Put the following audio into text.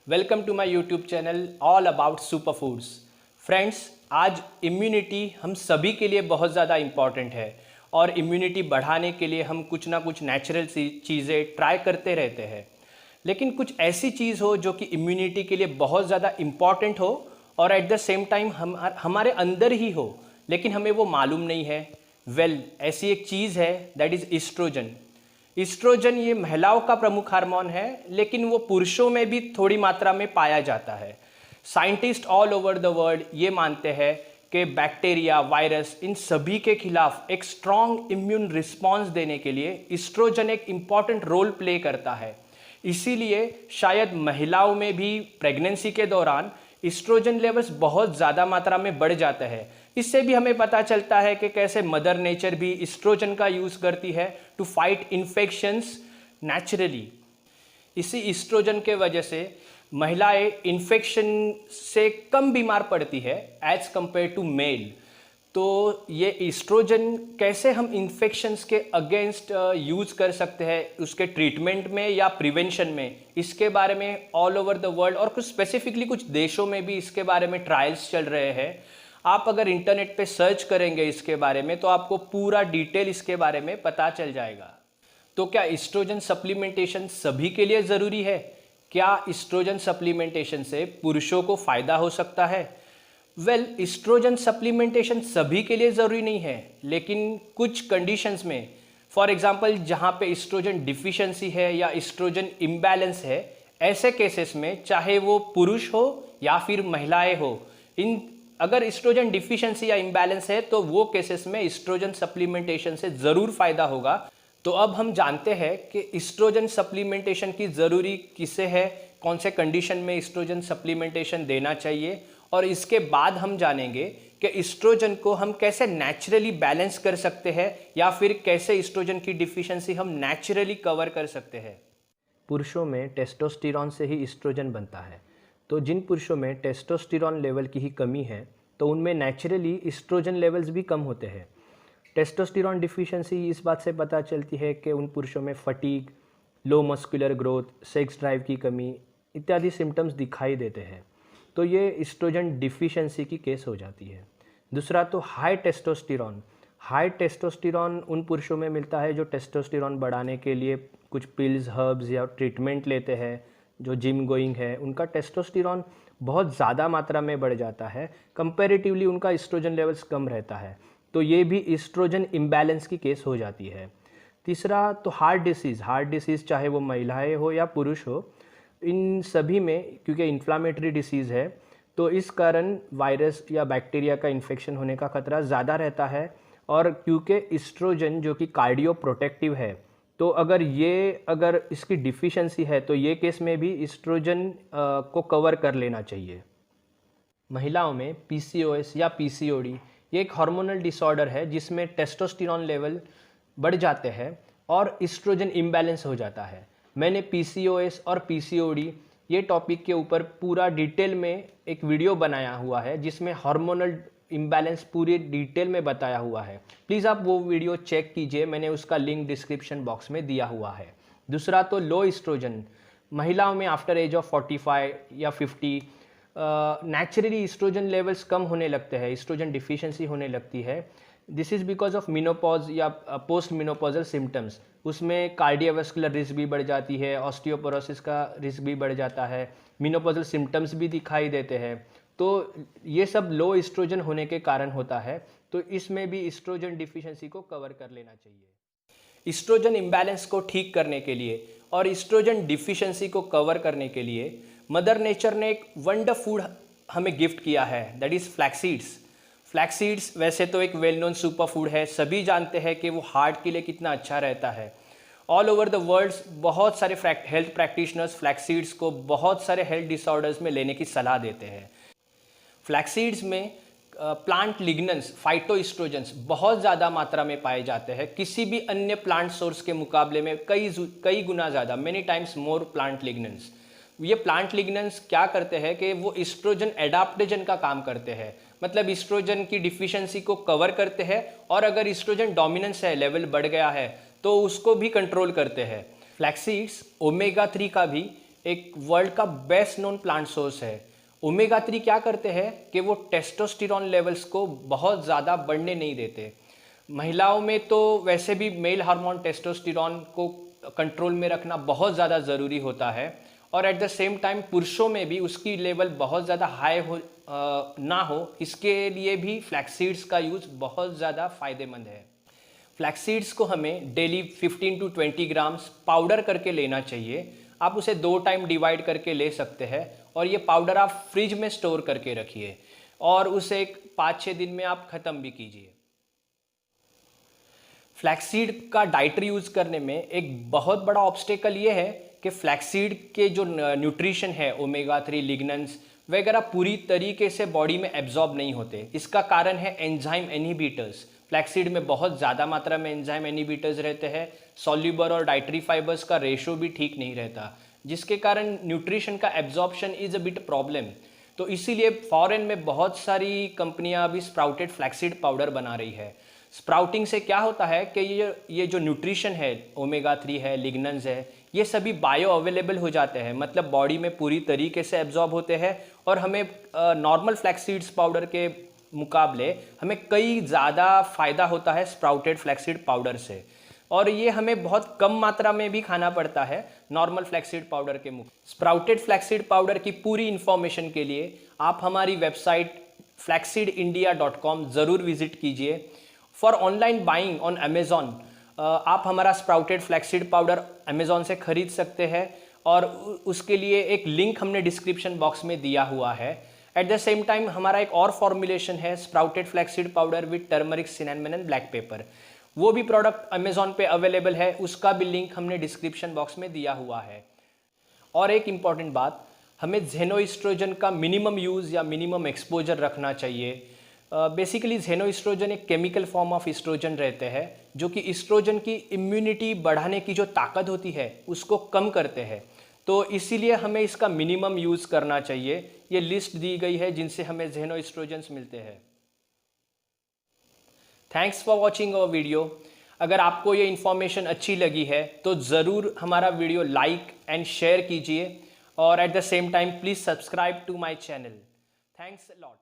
Welcome to my YouTube channel all about super foods. Friends, आज immunity हम सभी के लिए बहुत ज़्यादा इम्पॉर्टेंट है और इम्यूनिटी बढ़ाने के लिए हम कुछ ना कुछ नेचुरल चीज़ें ट्राई करते रहते हैं। लेकिन कुछ ऐसी चीज़ हो जो कि इम्यूनिटी के लिए बहुत ज़्यादा इम्पॉर्टेंट हो और एट द सेम टाइम हमारे अंदर ही हो, लेकिन हमें वो मालूम नहीं है। ऐसी एक चीज़ है, दैट इज़ ईस्ट्रोजन। ईस्ट्रोजन ये महिलाओं का प्रमुख हार्मोन है, लेकिन वो पुरुषों में भी थोड़ी मात्रा में पाया जाता है। Scientist all over the world ये मानते हैं कि बैक्टीरिया, वायरस, इन सभी के खिलाफ एक स्ट्रॉन्ग इम्यून रिस्पॉन्स देने के लिए ईस्ट्रोजन एक इम्पॉर्टेंट रोल प्ले करता है। इसीलिए शायद महिलाओं में भी प्रेगनेंसी के दौरान ईस्ट्रोजन लेवल्स बहुत ज़्यादा मात्रा में बढ़ जाते हैं। इससे भी हमें पता चलता है कि कैसे मदर नेचर भी ईस्ट्रोजन का यूज़ करती है टू फाइट इन्फेक्शंस नेचुरली। इसी ईस्ट्रोजन के वजह से महिलाएं इन्फेक्शन से कम बीमार पड़ती है एज कंपेयर टू मेल। तो ये ईस्ट्रोजन कैसे हम इन्फेक्शंस के अगेंस्ट यूज़ कर सकते हैं, उसके ट्रीटमेंट में या प्रिवेंशन में, इसके बारे में ऑल ओवर द वर्ल्ड और कुछ स्पेसिफिकली कुछ देशों में भी इसके बारे में ट्रायल्स चल रहे हैं। आप अगर इंटरनेट पे सर्च करेंगे इसके बारे में तो आपको पूरा डिटेल इसके बारे में पता चल जाएगा। तो क्या ईस्ट्रोजन सप्लीमेंटेशन सभी के लिए ज़रूरी है? क्या ईस्ट्रोजन सप्लीमेंटेशन से पुरुषों को फ़ायदा हो सकता है? ईस्ट्रोजन सप्लीमेंटेशन सभी के लिए ज़रूरी नहीं है, लेकिन कुछ कंडीशंस में, फॉर एग्जांपल जहां पे ईस्ट्रोजन डिफिशिएंसी है या ईस्ट्रोजन इम्बैलेंस है, ऐसे केसेस में चाहे वो पुरुष हो या फिर महिलाएं हो, अगर ईस्ट्रोजन डिफिशिएंसी या इम्बैलेंस है तो वो केसेस में ईस्ट्रोजन सप्लीमेंटेशन से ज़रूर फ़ायदा होगा। तो अब हम जानते हैं कि ईस्ट्रोजन सप्लीमेंटेशन की ज़रूरी किसे है, कौन से कंडीशन में ईस्ट्रोजन सप्लीमेंटेशन देना चाहिए, और इसके बाद हम जानेंगे कि ईस्ट्रोजन को हम कैसे नेचुरली बैलेंस कर सकते हैं या फिर कैसे ईस्ट्रोजन की डिफिशिएंसी हम नेचुरली कवर कर सकते हैं। पुरुषों में टेस्टोस्टेरॉन से ही ईस्ट्रोजन बनता है, तो जिन पुरुषों में टेस्टोस्टेरॉन लेवल की ही कमी है तो उनमें नेचुरली ईस्ट्रोजन लेवल्स भी कम होते हैं। टेस्टोस्टेरॉन डिफिशिएंसी इस बात से पता चलती है कि उन पुरुषों में फटीग, लो मस्कुलर ग्रोथ, सेक्स ड्राइव की कमी इत्यादि सिम्टम्स दिखाई देते हैं, तो ये ईस्ट्रोजन डिफिशिएंसी की केस हो जाती है। दूसरा तो हाई टेस्टोस्टेरॉन उन पुरुषों में मिलता है जो टेस्टोस्टेरॉन बढ़ाने के लिए कुछ पिल्स, हर्ब्स या ट्रीटमेंट लेते हैं, जो जिम गोइंग है, उनका टेस्टोस्टेरॉन बहुत ज़्यादा मात्रा में बढ़ जाता है, कंपैरेटिवली उनका ईस्ट्रोजन लेवल्स कम रहता है, तो ये भी ईस्ट्रोजन इम्बैलेंस की केस हो जाती है। तीसरा तो हार्ट डिसीज़ चाहे वो महिलाएं हो या पुरुष हो, इन सभी में क्योंकि इन्फ्लामेटरी डिसीज़ है तो इस कारण वायरस या बैक्टीरिया का इन्फेक्शन होने का खतरा ज़्यादा रहता है। और क्योंकि ईस्ट्रोजन जो कि कार्डियो प्रोटेक्टिव है, तो अगर इसकी डिफिशिएंसी है तो ये केस में भी ईस्ट्रोजन को कवर कर लेना चाहिए। महिलाओं में पीसीओएस या पीसीओडी ये एक हार्मोनल डिसऑर्डर है जिसमें टेस्टोस्टेरॉन लेवल बढ़ जाते हैं और ईस्ट्रोजन इम्बैलेंस हो जाता है। मैंने पीसीओएस और पीसीओडी ये टॉपिक के ऊपर पूरा डिटेल में एक वीडियो बनाया हुआ है जिसमें हार्मोनल इम्बैलेंस पूरी डिटेल में बताया हुआ है। प्लीज़ आप वो वीडियो चेक कीजिए, मैंने उसका लिंक डिस्क्रिप्शन बॉक्स में दिया हुआ है। दूसरा तो लो ईस्ट्रोजन, महिलाओं में आफ्टर एज ऑफ 45 या 50 नेचुरली ईस्ट्रोजन लेवल्स कम होने लगते हैं, ईस्ट्रोजन डिफिशिएंसी होने लगती है। This is because of menopause या पोस्ट मिनोपॉजल सिम्टम्स। उसमें कार्डियोवास्कुलर रिस्क भी बढ़ जाती है, ऑस्टियोपोरोसिस का रिस्क भी बढ़ जाता है, मिनोपॉजल सिम्टम्स भी दिखाई देते हैं। तो ये सब लो ईस्ट्रोजन होने के कारण होता है, तो इसमें भी ईस्ट्रोजन डिफिशिएंसी को कवर कर लेना चाहिए। ईस्ट्रोजन इम्बैलेंस को ठीक करने के लिए और ईस्ट्रोजन डिफिशिएंसी को कवर करने के लिए मदर नेचर ने एक वंडर फूड हमें गिफ्ट किया है, दैट इज़ फ्लैक्सीड्स। फ्लैक्सीड्स वैसे तो एक वेल नोन सुपर फूड है, सभी जानते हैं कि वो हार्ट के लिए कितना अच्छा रहता है। ऑल ओवर द वर्ल्ड बहुत सारे हेल्थ प्रैक्टिशनर्स फ्लैक्सीड्स को बहुत सारे हेल्थ डिसऑर्डर्स में लेने की सलाह देते हैं। फ्लैक्सीड्स में प्लांट लिग्नेंस, फाइटोइस्ट्रोजेंस बहुत ज़्यादा मात्रा में पाए जाते हैं, किसी भी अन्य प्लांट सोर्स के मुकाबले में कई गुना ज़्यादा, मेनी टाइम्स मोर प्लांट लिग्नेंस। ये प्लांट लिग्नेंस क्या करते हैं कि वो ईस्ट्रोजन एडाप्टेजन का काम करते हैं, मतलब ईस्ट्रोजन की डिफिशिएंसी को कवर करते हैं और अगर ईस्ट्रोजन डोमिनेंस है, लेवल बढ़ गया है, तो उसको भी कंट्रोल करते हैं। फ्लैक्सीड्स ओमेगा 3 का भी एक वर्ल्ड का बेस्ट नोन प्लांट सोर्स है। ओमेगा 3 क्या करते हैं कि वो टेस्टोस्टेरोन लेवल्स को बहुत ज़्यादा बढ़ने नहीं देते। महिलाओं में तो वैसे भी मेल हार्मोन टेस्टोस्टेरोन को कंट्रोल में रखना बहुत ज़्यादा ज़रूरी होता है, और एट द सेम टाइम पुरुषों में भी उसकी लेवल बहुत ज़्यादा हाई ना हो, इसके लिए भी फ्लैक्स सीड्स का यूज़ बहुत ज़्यादा फ़ायदेमंद है। फ्लैक्स सीड्स को हमें डेली 15 टू 20 ग्राम्स पाउडर करके लेना चाहिए। आप उसे 2 टाइम डिवाइड करके ले सकते हैं, और ये पाउडर आप फ्रिज में स्टोर करके रखिए और उसे 5-6 दिन में आप ख़त्म भी कीजिए। फ्लैक्सीड का डाइटरी यूज़ करने में एक बहुत बड़ा ऑब्स्टेकल ये है कि फ्लैक्सीड के जो न्यूट्रिशन है, ओमेगा 3, लिग्नेंस वगैरह पूरी तरीके से बॉडी में एब्जॉर्ब नहीं होते। इसका कारण है एंजाइम इनहिबिटर्स। फ्लैक्सीड में बहुत ज़्यादा मात्रा में एंजाइम इनहिबिटर्स रहते हैं। सॉल्यूबल और डाइटरी फाइबर्स का रेशो भी ठीक नहीं रहता, जिसके कारण न्यूट्रिशन का absorption is a bit problem. तो इसीलिए फॉरेन में बहुत सारी कंपनियां अभी स्प्राउटेड फ्लैक्सीड पाउडर बना रही है। स्प्राउटिंग से क्या होता है कि ये जो न्यूट्रिशन है, ओमेगा 3 है, लिग्नेंस है, ये सभी बायो अवेलेबल हो जाते हैं, मतलब बॉडी में पूरी तरीके से एब्जॉर्ब होते हैं, और हमें नॉर्मल फ्लैक्सीड्स पाउडर के मुकाबले हमें कई ज़्यादा फ़ायदा होता है स्प्राउटेड फ्लैक्सीड पाउडर से। और ये हमें बहुत कम मात्रा में भी खाना पड़ता है नॉर्मल फ्लैक्सीड पाउडर के मुकाबले। स्प्राउटेड फ्लैक्सीड पाउडर की पूरी इन्फॉर्मेशन के लिए आप हमारी वेबसाइट flaxseedindia.com ज़रूर विजिट कीजिए। For online buying on Amazon आप हमारा स्प्राउटेड फ्लैक्सीड पाउडर अमेज़ॉन से खरीद सकते हैं, और उसके लिए एक लिंक हमने डिस्क्रिप्शन बॉक्स में दिया हुआ है। एट द सेम टाइम हमारा एक और फॉर्मुलेशन है sprouted flaxseed powder with turmeric, cinnamon and black pepper. वो भी प्रोडक्ट अमेज़ॉन पे अवेलेबल है, उसका भी लिंक हमने डिस्क्रिप्शन बॉक्स में दिया हुआ है। और एक इम्पॉर्टेंट बात, हमें ज़ेनोएस्ट्रोजन का मिनिमम यूज़ या मिनिमम एक्सपोजर रखना चाहिए। बेसिकली ज़ेनोएस्ट्रोजन एक केमिकल फॉर्म ऑफ एस्ट्रोजन रहते हैं, जो कि एस्ट्रोजन की इम्यूनिटी बढ़ाने की जो ताकत होती है उसको कम करते हैं। तो इसीलिए हमें इसका मिनिमम यूज़ करना चाहिए। ये लिस्ट दी गई है जिनसे हमें ज़ेनोएस्ट्रोजन्स मिलते हैं। Thanks for watching our video. अगर आपको ये इन्फॉर्मेशन अच्छी लगी है तो ज़रूर हमारा वीडियो लाइक एंड शेयर कीजिए, और at the same time please subscribe to my channel. Thanks a lot.